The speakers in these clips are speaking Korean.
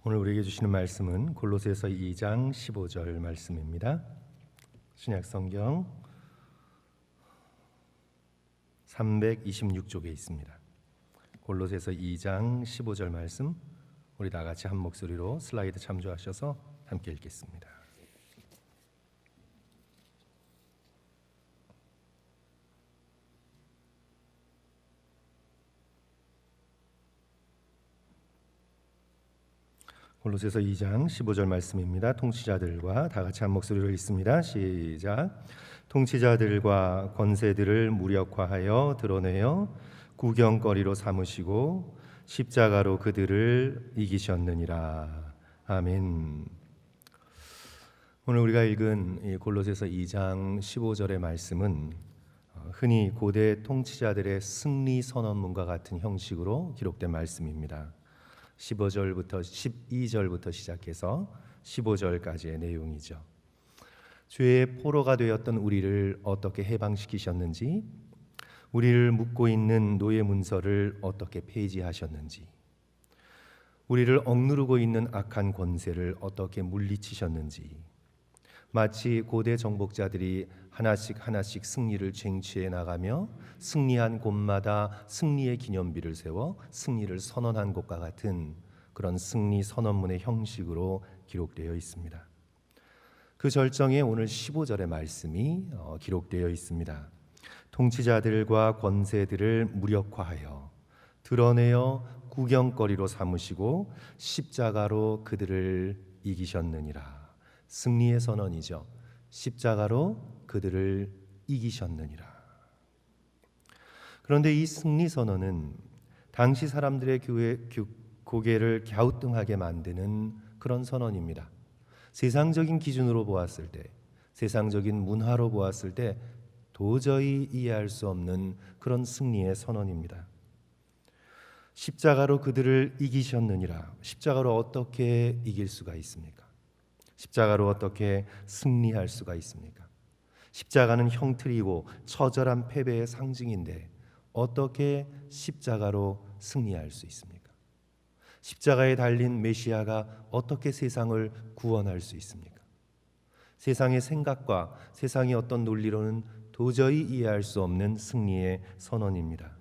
오늘 우리에게 주시는 말씀은 골로새서 2장 15절 말씀입니다. 신약 성경 326쪽에 있습니다. 골로새서 2장 15절 말씀, 우리 다 같이 한 목소리로 슬라이드 참조하셔서 함께 읽겠습니다. 골로새서 2장 15절 말씀입니다. 통치자들과 다 같이 한 목소리로 읽습니다. 시작. 통치자들과 권세들을 무력화하여 드러내어 구경거리로 삼으시고 십자가로 그들을 이기셨느니라. 아멘. 오늘 우리가 읽은 이 골로새서 2장 15절의 말씀은 흔히 고대 통치자들의 승리 선언문과 같은 형식으로 기록된 말씀입니다. 15절부터 12절부터 시작해서 15절까지의 내용이죠. 죄의 포로가 되었던 우리를 어떻게 해방시키셨는지, 우리를 묶고 있는 노예 문서를 어떻게 폐지하셨는지, 우리를 억누르고 있는 악한 권세를 어떻게 물리치셨는지, 마치 고대 정복자들이 하나씩 승리를 쟁취해 나가며 승리한 곳마다 승리의 기념비를 세워 승리를 선언한 것과 같은 그런 승리 선언문의 형식으로 기록되어 있습니다. 그 절정에 오늘 15절의 말씀이 기록되어 있습니다. 통치자들과 권세들을 무력화하여 드러내어 구경거리로 삼으시고 십자가로 그들을 이기셨느니라. 승리의 선언이죠. 십자가로 그들을 이기셨느니라. 그런데 이 승리 선언은 당시 사람들의 고개를 갸우뚱하게 만드는 그런 선언입니다. 세상적인 기준으로 보았을 때, 세상적인 문화로 보았을 때 도저히 이해할 수 없는 그런 승리의 선언입니다. 십자가로 그들을 이기셨느니라. 십자가로 어떻게 이길 수가 있습니까? 십자가로 어떻게 승리할 수가 있습니까? 십자가는 형틀이고 처절한 패배의 상징인데 어떻게 십자가로 승리할 수 있습니까? 십자가에 달린 메시아가 어떻게 세상을 구원할 수 있습니까? 세상의 생각과 세상의 어떤 논리로는 도저히 이해할 수 없는 승리의 선언입니다.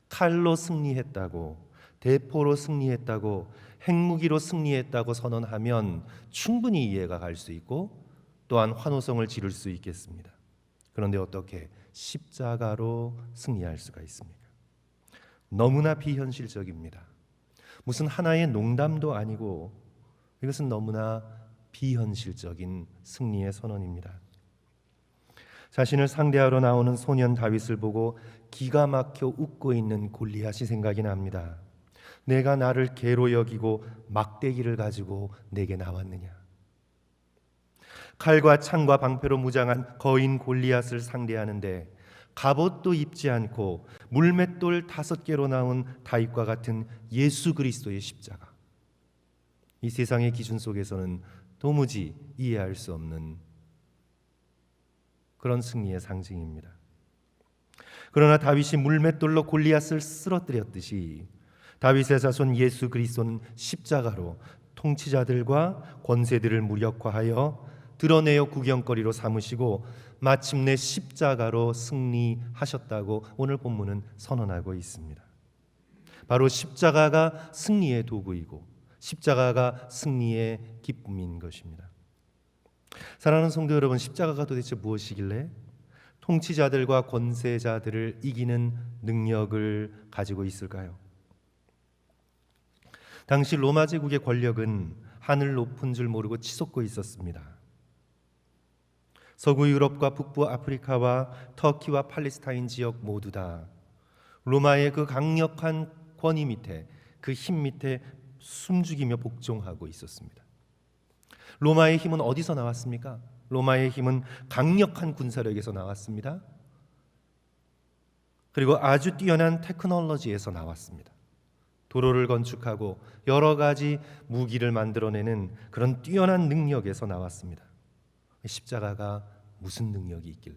칼로 승리했다고, 대포로 승리했다고, 핵무기로 승리했다고 선언하면 충분히 이해가 갈 수 있고 또한 환호성을 지를 수 있겠습니다. 그런데 어떻게 십자가로 승리할 수가 있습니까? 너무나 비현실적입니다. 무슨 하나의 농담도 아니고 이것은 너무나 비현실적인 승리의 선언입니다. 자신을 상대하러 나오는 소년 다윗을 보고 기가 막혀 웃고 있는 골리앗이 생각이 납니다. 내가 나를 개로 여기고 막대기를 가지고 내게 나왔느냐. 칼과 창과 방패로 무장한 거인 골리앗을 상대하는데 갑옷도 입지 않고 물맷돌 5개로 나온 다윗과 같은 예수 그리스도의 십자가. 이 세상의 기준 속에서는 도무지 이해할 수 없는 그런 승리의 상징입니다. 그러나 다윗이 물맷돌로 골리앗을 쓰러뜨렸듯이 다윗의 자손 예수 그리스도는 십자가로 통치자들과 권세들을 무력화하여 드러내어 구경거리로 삼으시고 마침내 십자가로 승리하셨다고 오늘 본문은 선언하고 있습니다. 바로 십자가가 승리의 도구이고 십자가가 승리의 기쁨인 것입니다. 사랑하는 성도 여러분, 십자가가 도대체 무엇이길래 통치자들과 권세자들을 이기는 능력을 가지고 있을까요? 당시 로마 제국의 권력은 하늘 높은 줄 모르고 치솟고 있었습니다. 서구 유럽과 북부 아프리카와 터키와 팔레스타인 지역 모두 다 로마의 그 강력한 권위 밑에, 그 힘 밑에 숨죽이며 복종하고 있었습니다. 로마의 힘은 어디서 나왔습니까? 로마의 힘은 강력한 군사력에서 나왔습니다. 그리고 아주 뛰어난 테크놀로지에서 나왔습니다. 도로를 건축하고 여러 가지 무기를 만들어내는 그런 뛰어난 능력에서 나왔습니다. 십자가가 무슨 능력이 있길래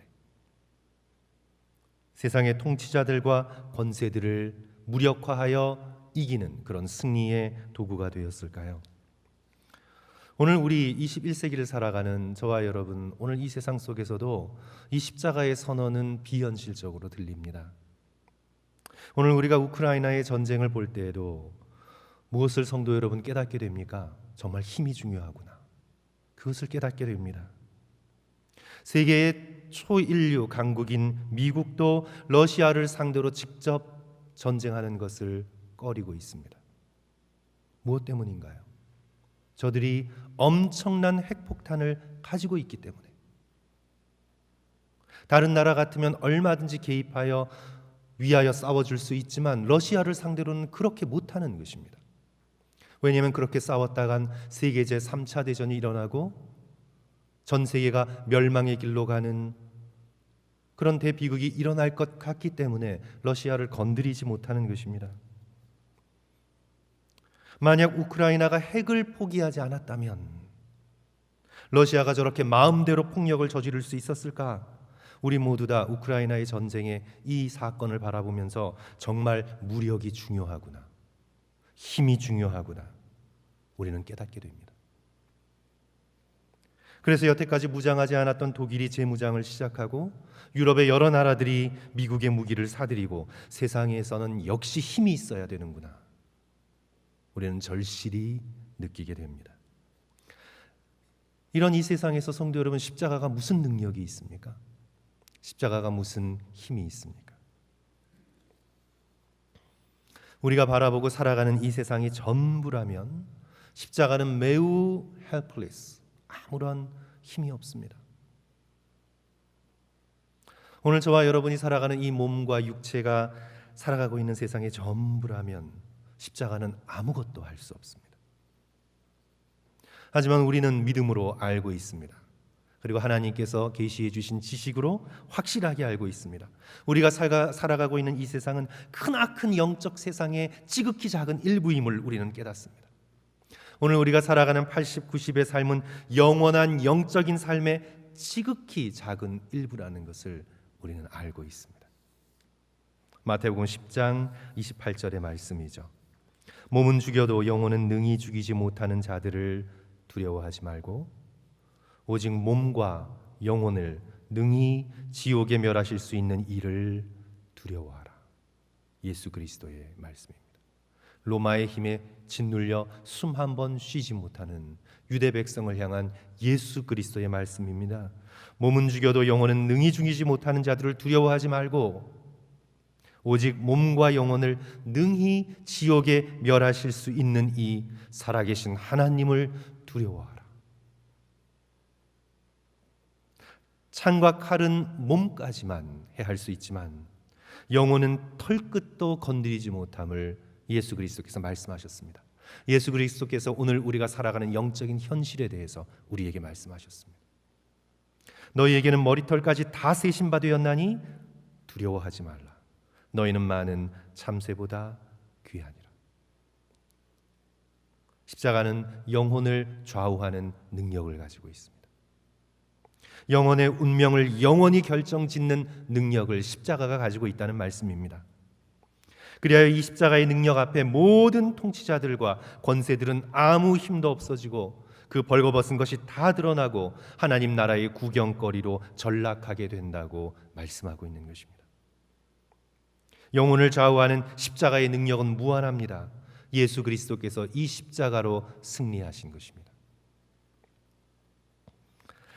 세상의 통치자들과 권세들을 무력화하여 이기는 그런 승리의 도구가 되었을까요? 오늘 우리 21세기를 살아가는 저와 여러분, 오늘 이 세상 속에서도 이 십자가의 선언은 비현실적으로 들립니다. 오늘 우리가 우크라이나의 전쟁을 볼 때에도 무엇을 성도 여러분 깨닫게 됩니까? 정말 힘이 중요하구나. 그것을 깨닫게 됩니다. 세계의 초인류 강국인 미국도 러시아를 상대로 직접 전쟁하는 것을 꺼리고 있습니다. 무엇 때문인가요? 저들이 엄청난 핵폭탄을 가지고 있기 때문에. 다른 나라 같으면 얼마든지 개입하여 위하여 싸워줄 수 있지만 러시아를 상대로는 그렇게 못하는 것입니다. 왜냐하면 그렇게 싸웠다간 세계 제3차 대전이 일어나고 전 세계가 멸망의 길로 가는 그런 대비극이 일어날 것 같기 때문에 러시아를 건드리지 못하는 것입니다. 만약 우크라이나가 핵을 포기하지 않았다면 러시아가 저렇게 마음대로 폭력을 저지를 수 있었을까? 우리 모두 다 우크라이나의 전쟁의 이 사건을 바라보면서 정말 무력이 중요하구나, 힘이 중요하구나, 우리는 깨닫게 됩니다. 그래서 여태까지 무장하지 않았던 독일이 재무장을 시작하고 유럽의 여러 나라들이 미국의 무기를 사들이고 세상에서는 역시 힘이 있어야 되는구나, 우리는 절실히 느끼게 됩니다. 이런 이 세상에서 성도 여러분, 십자가가 무슨 능력이 있습니까? 십자가가 무슨 힘이 있습니까? 우리가 바라보고 살아가는 이 세상이 전부라면 십자가는 매우 helpless, 아무런 힘이 없습니다. 오늘 저와 여러분이 살아가는 이 몸과 육체가 살아가고 있는 세상의 전부라면 십자가는 아무것도 할 수 없습니다. 하지만 우리는 믿음으로 알고 있습니다. 그리고 하나님께서 계시해 주신 지식으로 확실하게 알고 있습니다. 우리가 살아가고 있는 이 세상은 크나큰 영적 세상의 지극히 작은 일부임을 우리는 깨닫습니다. 오늘 우리가 살아가는 80, 90의 삶은 영원한 영적인 삶의 지극히 작은 일부라는 것을 우리는 알고 있습니다. 마태복음 10장 28절의 말씀이죠. 몸은 죽여도 영혼은 능히 죽이지 못하는 자들을 두려워하지 말고 오직 몸과 영혼을 능히 지옥에 멸하실 수 있는 이를 두려워하라. 예수 그리스도의 말씀입니다. 로마의 힘에 짓눌려 숨 한 번 쉬지 못하는 유대 백성을 향한 예수 그리스도의 말씀입니다. 몸은 죽여도 영혼은 능히 죽이지 못하는 자들을 두려워하지 말고 오직 몸과 영혼을 능히 지옥에 멸하실 수 있는 이 살아계신 하나님을 두려워하라. 창과 칼은 몸까지만 해할 수 있지만 영혼은 털끝도 건드리지 못함을 예수 그리스도께서 말씀하셨습니다. 예수 그리스도께서 오늘 우리가 살아가는 영적인 현실에 대해서 우리에게 말씀하셨습니다. 너희에게는 머리털까지 다 세신 바 되었나니 두려워하지 말라. 너희는 많은 참새보다 귀하니라. 십자가는 영혼을 좌우하는 능력을 가지고 있습니다. 영혼의 운명을 영원히 결정짓는 능력을 십자가가 가지고 있다는 말씀입니다. 그리하여 이 십자가의 능력 앞에 모든 통치자들과 권세들은 아무 힘도 없어지고 그 벌거벗은 것이 다 드러나고 하나님 나라의 구경거리로 전락하게 된다고 말씀하고 있는 것입니다. 영혼을 좌우하는 십자가의 능력은 무한합니다. 예수 그리스도께서 이 십자가로 승리하신 것입니다.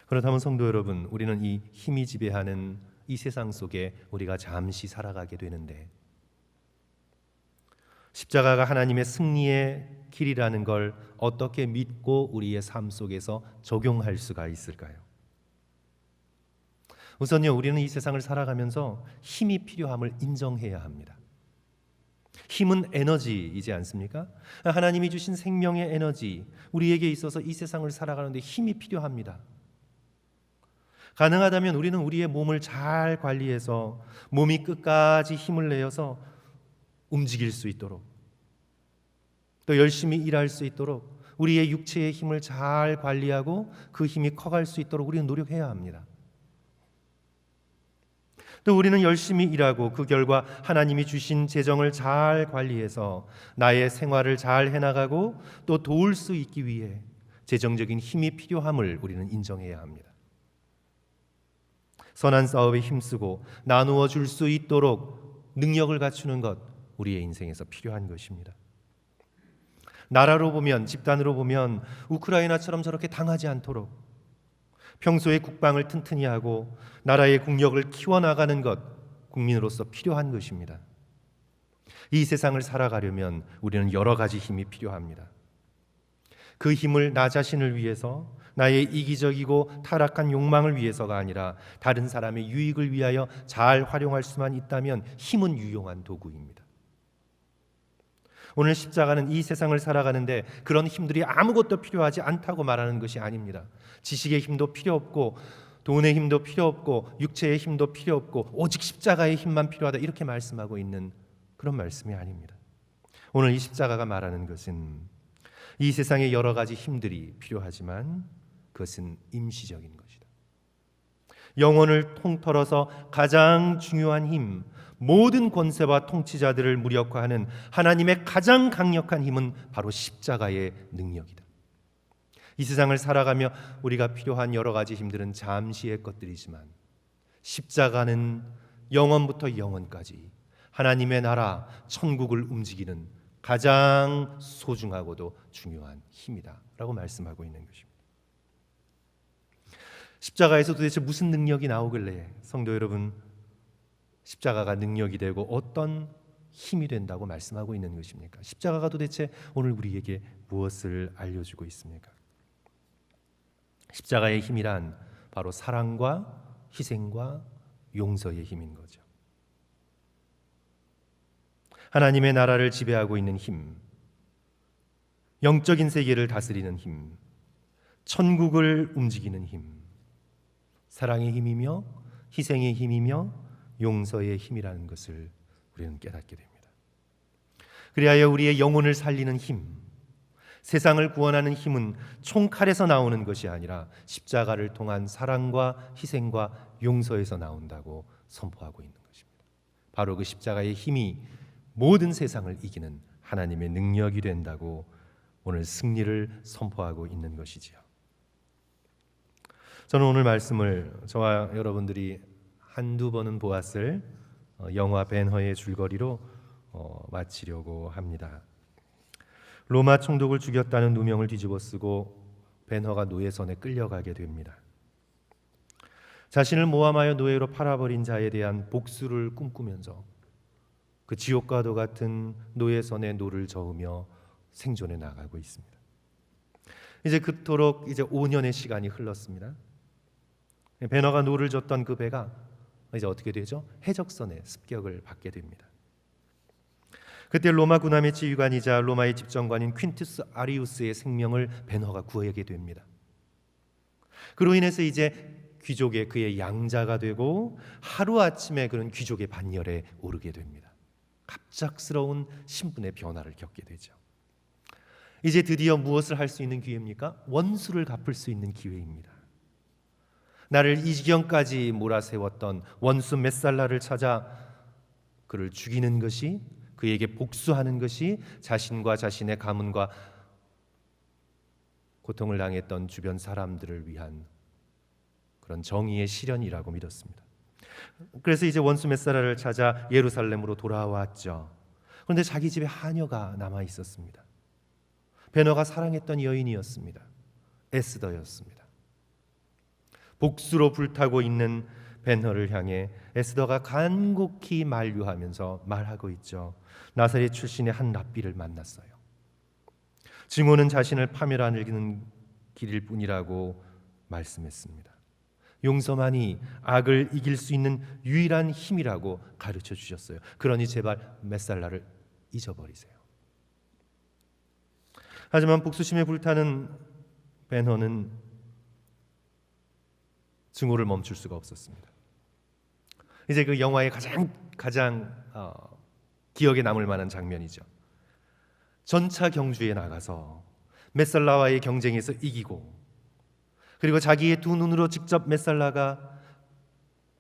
그렇다면 성도 여러분, 우리는 이 힘이 지배하는 이 세상 속에 우리가 잠시 살아가게 되는데 십자가가 하나님의 승리의 길이라는 걸 어떻게 믿고 우리의 삶 속에서 적용할 수가 있을까요? 우선요, 우리는 이 세상을 살아가면서 힘이 필요함을 인정해야 합니다. 힘은 에너지이지 않습니까? 하나님이 주신 생명의 에너지, 우리에게 있어서 이 세상을 살아가는데 힘이 필요합니다. 가능하다면 우리는 우리의 몸을 잘 관리해서 몸이 끝까지 힘을 내어서 움직일 수 있도록, 또 열심히 일할 수 있도록 우리의 육체의 힘을 잘 관리하고 그 힘이 커갈 수 있도록 우리는 노력해야 합니다. 또 우리는 열심히 일하고 그 결과 하나님이 주신 재정을 잘 관리해서 나의 생활을 잘 해나가고 또 도울 수 있기 위해 재정적인 힘이 필요함을 우리는 인정해야 합니다. 선한 싸움에 힘쓰고 나누어 줄 수 있도록 능력을 갖추는 것, 우리의 인생에서 필요한 것입니다. 나라로 보면, 집단으로 보면 우크라이나처럼 저렇게 당하지 않도록 평소에 국방을 튼튼히 하고 나라의 국력을 키워나가는 것, 국민으로서 필요한 것입니다. 이 세상을 살아가려면 우리는 여러 가지 힘이 필요합니다. 그 힘을 나 자신을 위해서, 나의 이기적이고 타락한 욕망을 위해서가 아니라 다른 사람의 유익을 위하여 잘 활용할 수만 있다면 힘은 유용한 도구입니다. 오늘 십자가는 이 세상을 살아가는데 그런 힘들이 아무것도 필요하지 않다고 말하는 것이 아닙니다. 지식의 힘도 필요 없고 돈의 힘도 필요 없고 육체의 힘도 필요 없고 오직 십자가의 힘만 필요하다, 이렇게 말씀하고 있는 그런 말씀이 아닙니다. 오늘 이 십자가가 말하는 것은 이 세상에 여러 가지 힘들이 필요하지만 그것은 임시적인 것이다. 영혼을 통틀어서 가장 중요한 힘, 모든 권세와 통치자들을 무력화하는 하나님의 가장 강력한 힘은 바로 십자가의 능력이다. 이 세상을 살아가며 우리가 필요한 여러 가지 힘들은 잠시의 것들이지만 십자가는 영원부터 영원까지 하나님의 나라, 천국을 움직이는 가장 소중하고도 중요한 힘이다 라고 말씀하고 있는 것입니다. 십자가에서 도대체 무슨 능력이 나오길래 성도 여러분, 십자가가 능력이 되고 어떤 힘이 된다고 말씀하고 있는 것입니까? 십자가가 도대체 오늘 우리에게 무엇을 알려주고 있습니까? 십자가의 힘이란 바로 사랑과 희생과 용서의 힘인 거죠. 하나님의 나라를 지배하고 있는 힘, 영적인 세계를 다스리는 힘, 천국을 움직이는 힘, 사랑의 힘이며 희생의 힘이며 용서의 힘이라는 것을 우리는 깨닫게 됩니다. 그리하여 우리의 영혼을 살리는 힘, 세상을 구원하는 힘은 총칼에서 나오는 것이 아니라 십자가를 통한 사랑과 희생과 용서에서 나온다고 선포하고 있는 것입니다. 바로 그 십자가의 힘이 모든 세상을 이기는 하나님의 능력이 된다고 오늘 승리를 선포하고 있는 것이지요. 저는 오늘 말씀을 저와 여러분들이 한두 번은 보았을 영화 벤허의 줄거리로 마치려고 합니다. 로마 총독을 죽였다는 누명을 뒤집어 쓰고 벤허가 노예선에 끌려가게 됩니다. 자신을 모함하여 노예로 팔아버린 자에 대한 복수를 꿈꾸면서 그 지옥과도 같은 노예선에 노를 저으며 생존해 나가고 있습니다. 이제 그토록 이제 5년의 시간이 흘렀습니다. 벤허가 노를 줬던 그 배가 이제 어떻게 되죠? 해적선에 습격을 받게 됩니다. 그때 로마 군함의 지휘관이자 로마의 집정관인 퀸투스 아리우스의 생명을 벤허가 구하게 됩니다. 그로 인해서 이제 귀족의 그의 양자가 되고 하루아침에 그런 귀족의 반열에 오르게 됩니다. 갑작스러운 신분의 변화를 겪게 되죠. 이제 드디어 무엇을 할 수 있는 기회입니까? 원수를 갚을 수 있는 기회입니다. 나를 이 지경까지 몰아세웠던 원수 메살라를 찾아 그를 죽이는 것이, 그에게 복수하는 것이 자신과 자신의 가문과 고통을 당했던 주변 사람들을 위한 그런 정의의 실현이라고 믿었습니다. 그래서 이제 원수 메살라를 찾아 예루살렘으로 돌아왔죠. 그런데 자기 집에 하녀가 남아 있었습니다. 벤허가 사랑했던 여인이었습니다. 에스더였습니다. 복수로 불타고 있는 벤허를 향해 에스더가 간곡히 만류하면서 말하고 있죠. 나사렛 출신의 한 랍비를 만났어요. 증오는 자신을 파멸하는 길일 뿐이라고 말씀했습니다. 용서만이 악을 이길 수 있는 유일한 힘이라고 가르쳐 주셨어요. 그러니 제발 메살라를 잊어버리세요. 하지만 복수심에 불타는 벤허는 증오를 멈출 수가 없었습니다. 이제 그 영화의 가장 기억에 남을 만한 장면이죠. 전차 경주에 나가서 메살라와의 경쟁에서 이기고, 그리고 자기의 두 눈으로 직접 메살라가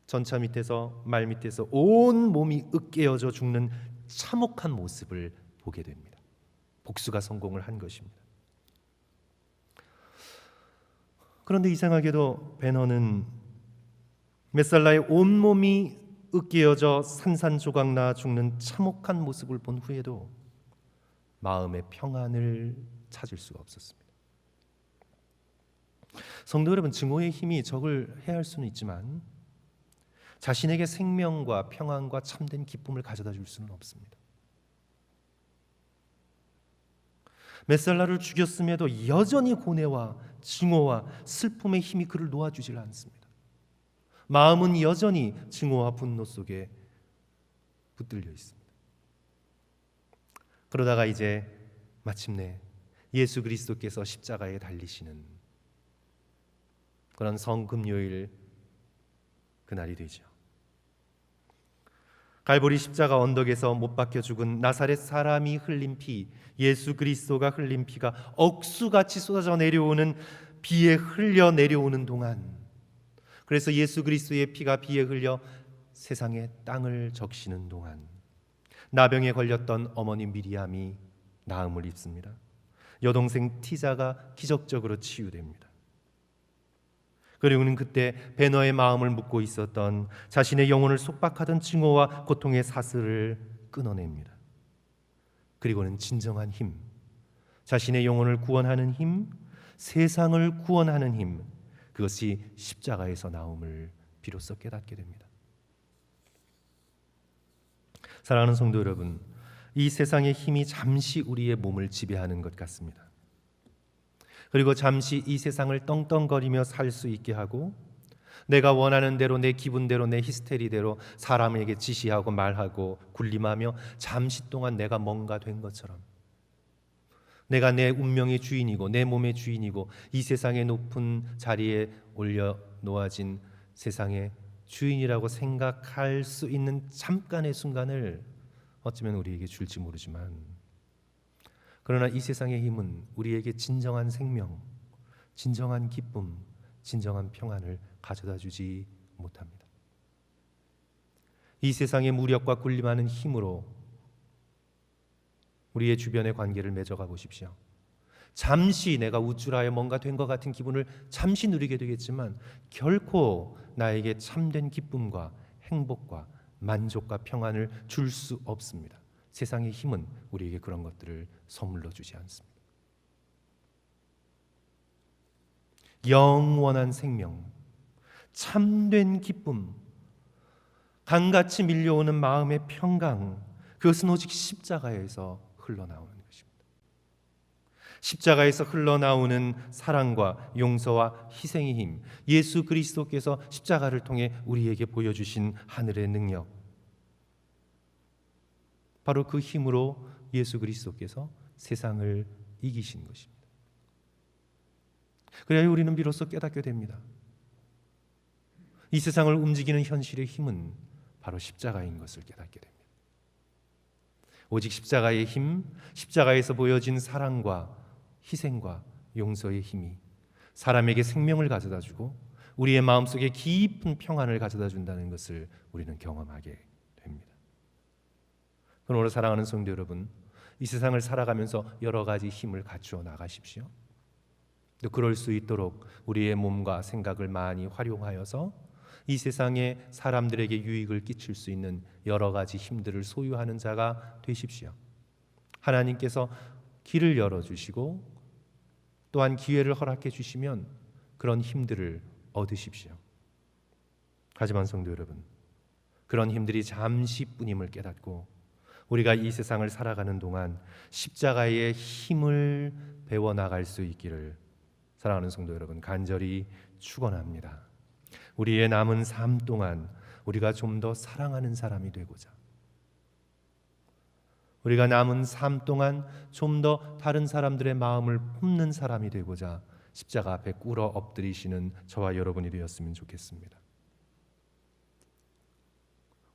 전차 밑에서 말 밑에서 온 몸이 으깨어져 죽는 참혹한 모습을 보게 됩니다. 복수가 성공을 한 것입니다. 그런데 이상하게도 베너는 메살라의 온몸이 으깨어져 산산조각 나 죽는 참혹한 모습을 본 후에도 마음의 평안을 찾을 수가 없었습니다. 성도 여러분, 증오의 힘이 적을 해할 수는 있지만 자신에게 생명과 평안과 참된 기쁨을 가져다 줄 수는 없습니다. 메살라를 죽였음에도 여전히 고뇌와 증오와 슬픔의 힘이 그를 놓아주질 않습니다. 마음은 여전히 증오와 분노 속에 붙들려 있습니다. 그러다가 이제 마침내 예수 그리스도께서 십자가에 달리시는 그런 성금요일 그날이 되죠. 갈보리 십자가 언덕에서 못 박혀 죽은 나사렛 사람이 흘린 피, 예수 그리스도가 흘린 피가 억수같이 쏟아져 내려오는 비에 흘려 내려오는 동안, 그래서 예수 그리스도의 피가 비에 흘려 세상의 땅을 적시는 동안 나병에 걸렸던 어머니 미리암이 나음을 입습니다. 여동생 티자가 기적적으로 치유됩니다. 그리고는 그때 베너의 마음을 묻고 있었던 자신의 영혼을 속박하던 증오와 고통의 사슬을 끊어냅니다. 그리고는 진정한 힘, 자신의 영혼을 구원하는 힘, 세상을 구원하는 힘, 그것이 십자가에서 나옴을 비로소 깨닫게 됩니다. 사랑하는 성도 여러분, 이 세상의 힘이 잠시 우리의 몸을 지배하는 것 같습니다. 그리고 잠시 이 세상을 떵떵거리며 살 수 있게 하고 내가 원하는 대로, 내 기분대로, 내 히스테리대로 사람에게 지시하고 말하고 군림하며 잠시 동안 내가 뭔가 된 것처럼, 내가 내 운명의 주인이고 내 몸의 주인이고 이 세상의 높은 자리에 올려 놓아진 세상의 주인이라고 생각할 수 있는 잠깐의 순간을 어쩌면 우리에게 줄지 모르지만, 그러나 이 세상의 힘은 우리에게 진정한 생명, 진정한 기쁨, 진정한 평안을 가져다 주지 못합니다. 이 세상의 무력과 군림하는 힘으로 우리의 주변의 관계를 맺어가 보십시오. 잠시 내가 우쭐하여 뭔가 된 것 같은 기분을 잠시 누리게 되겠지만 결코 나에게 참된 기쁨과 행복과 만족과 평안을 줄 수 없습니다. 세상의 힘은 우리에게 그런 것들을 선물로 주지 않습니다. 영원한 생명, 참된 기쁨, 강같이 밀려오는 마음의 평강, 그것은 오직 십자가에서 흘러나오는 것입니다. 십자가에서 흘러나오는 사랑과 용서와 희생의 힘, 예수 그리스도께서 십자가를 통해 우리에게 보여주신 하늘의 능력, 바로 그 힘으로 예수 그리스도께서 세상을 이기신 것입니다. 그래야 우리는 비로소 깨닫게 됩니다. 이 세상을 움직이는 현실의 힘은 바로 십자가인 것을 깨닫게 됩니다. 오직 십자가의 힘, 십자가에서 보여진 사랑과 희생과 용서의 힘이 사람에게 생명을 가져다 주고 우리의 마음속에 깊은 평안을 가져다 준다는 것을 우리는 경험하게 됩니다. 오늘 사랑하는 성도 여러분, 이 세상을 살아가면서 여러 가지 힘을 갖추어 나가십시오. 또 그럴 수 있도록 우리의 몸과 생각을 많이 활용하여서 이 세상에 사람들에게 유익을 끼칠 수 있는 여러 가지 힘들을 소유하는 자가 되십시오. 하나님께서 길을 열어주시고 또한 기회를 허락해 주시면 그런 힘들을 얻으십시오. 하지만 성도 여러분, 그런 힘들이 잠시뿐임을 깨닫고 우리가 이 세상을 살아가는 동안 십자가의 힘을 배워나갈 수 있기를 사랑하는 성도 여러분, 간절히 축원합니다. 우리의 남은 삶 동안 우리가 좀 더 사랑하는 사람이 되고자, 우리가 남은 삶 동안 좀 더 다른 사람들의 마음을 품는 사람이 되고자 십자가 앞에 꿇어 엎드리시는 저와 여러분이 되었으면 좋겠습니다.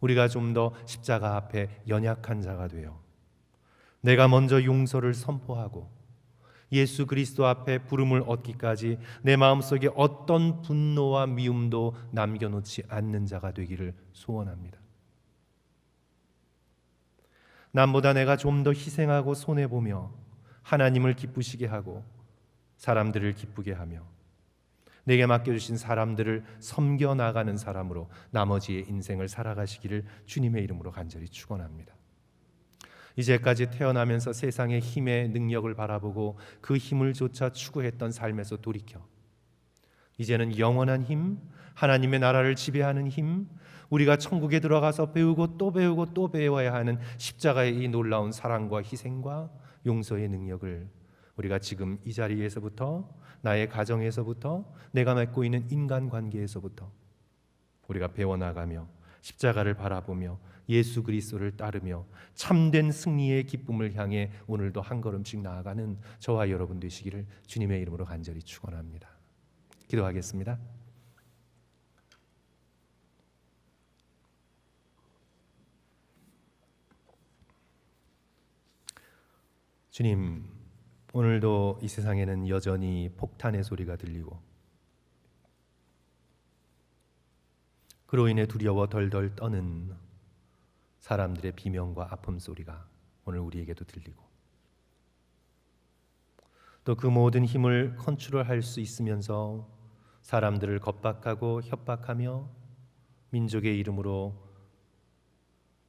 우리가 좀 더 십자가 앞에 연약한 자가 되어 내가 먼저 용서를 선포하고 예수 그리스도 앞에 부름을 얻기까지 내 마음속에 어떤 분노와 미움도 남겨놓지 않는 자가 되기를 소원합니다. 남보다 내가 좀 더 희생하고 손해보며 하나님을 기쁘시게 하고 사람들을 기쁘게 하며 내게 맡겨주신 사람들을 섬겨 나가는 사람으로 나머지의 인생을 살아가시기를 주님의 이름으로 간절히 축원합니다. 이제까지 태어나면서 세상의 힘의 능력을 바라보고 그 힘을 조차 추구했던 삶에서 돌이켜 이제는 영원한 힘, 하나님의 나라를 지배하는 힘, 우리가 천국에 들어가서 배우고 또 배우고 또 배워야 하는 십자가의 이 놀라운 사랑과 희생과 용서의 능력을 우리가 지금 이 자리에서부터, 나의 가정에서부터, 내가 맺고 있는 인간관계에서부터 우리가 배워나가며 십자가를 바라보며 예수 그리스도를 따르며 참된 승리의 기쁨을 향해 오늘도 한 걸음씩 나아가는 저와 여러분 되시기를 주님의 이름으로 간절히 축원합니다. 기도하겠습니다. 주님, 오늘도 이 세상에는 여전히 폭탄의 소리가 들리고 그로 인해 두려워 덜덜 떠는 사람들의 비명과 아픔 소리가 오늘 우리에게도 들리고 또 그 모든 힘을 컨트롤할 수 있으면서 사람들을 겁박하고 협박하며 민족의 이름으로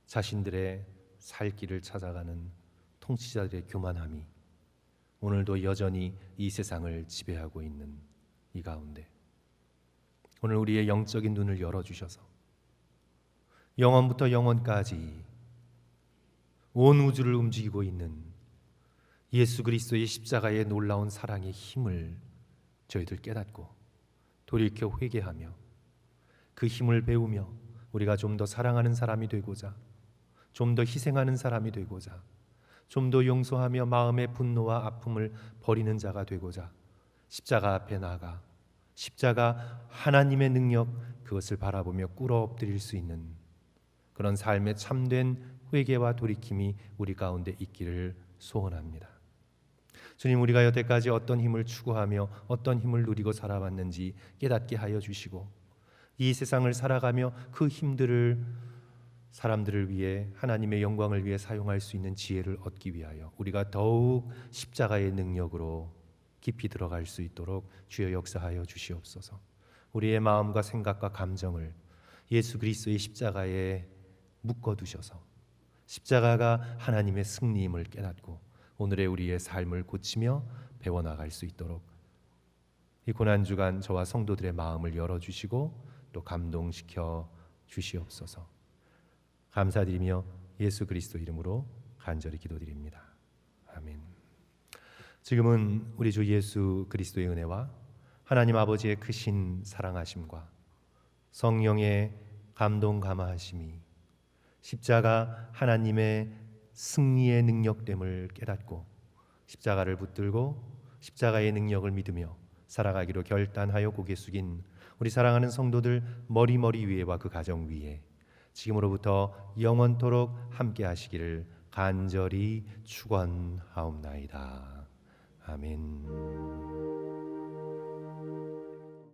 자신들의 살 길을 찾아가는 통치자들의 교만함이 오늘도 여전히 이 세상을 지배하고 있는 이 가운데 오늘 우리의 영적인 눈을 열어주셔서 영원부터 영원까지 온 우주를 움직이고 있는 예수 그리스도의 십자가의 놀라운 사랑의 힘을 저희들 깨닫고 돌이켜 회개하며 그 힘을 배우며 우리가 좀 더 사랑하는 사람이 되고자, 좀 더 희생하는 사람이 되고자, 좀 더 용서하며 마음의 분노와 아픔을 버리는 자가 되고자 십자가 앞에 나가 십자가 하나님의 능력 그것을 바라보며 꿇어 엎드릴 수 있는 그런 삶의 참된 회개와 돌이킴이 우리 가운데 있기를 소원합니다. 주님, 우리가 여태까지 어떤 힘을 추구하며 어떤 힘을 누리고 살아왔는지 깨닫게 하여 주시고 이 세상을 살아가며 그 힘들을 사람들을 위해 하나님의 영광을 위해 사용할 수 있는 지혜를 얻기 위하여 우리가 더욱 십자가의 능력으로 깊이 들어갈 수 있도록 주여 역사하여 주시옵소서. 우리의 마음과 생각과 감정을 예수 그리스도의 십자가에 묶어두셔서 십자가가 하나님의 승리임을 깨닫고 오늘의 우리의 삶을 고치며 배워나갈 수 있도록 이 고난주간 저와 성도들의 마음을 열어주시고 또 감동시켜 주시옵소서. 감사드리며 예수 그리스도 이름으로 간절히 기도드립니다. 아멘. 지금은 우리 주 예수 그리스도의 은혜와 하나님 아버지의 크신 사랑하심과 성령의 감동 감화하심이 십자가 하나님의 승리의 능력됨을 깨닫고 십자가를 붙들고 십자가의 능력을 믿으며 살아가기로 결단하여 고개 숙인 우리 사랑하는 성도들 머리 위에와 그 가정 위에 지금으로부터 영원토록 함께 하시기를 간절히 축원하옵나이다. 아멘.